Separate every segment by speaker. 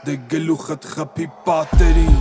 Speaker 1: դե գլուխդ խփի պատերին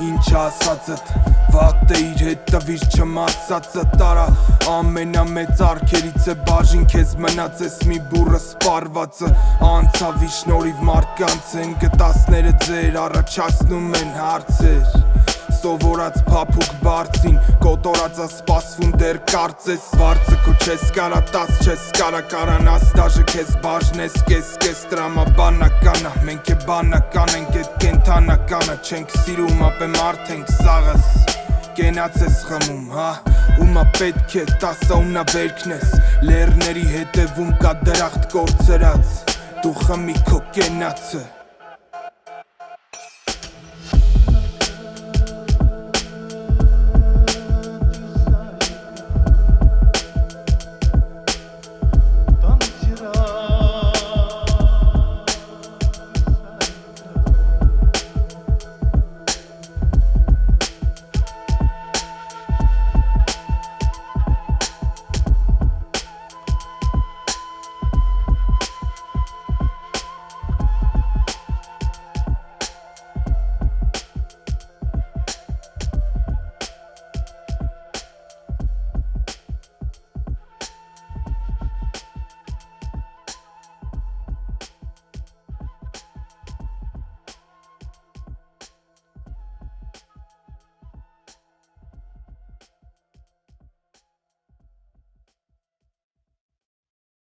Speaker 1: Ինչ ասածդ վատ է իր հետ տվիր չմասածը տարա Ամենամեծ արգերից է բաժին քեզ մնացես մի բուրը սպարվածը Անցավի շնորհիվ մարդկանց են գտասները ձեր առաջացնում են հարցեր Սովորած փափուկ բարձին կոտորածա սպասվում դեր կարծես Վարձը քո չես կարա տաս չես կարա կարանաս դաժը քեզ բաժնես կես տրամաբանականը Մենք է բանական ենք էդ կենթանականը Չենք սիրում ապե մարդ ենք սաղս Կենաց ես խմում հա Ումա պետք է տասա ումնա վերքն ես Լերների հետևում կա դրախտ կործրած Դու խմի քո կենացը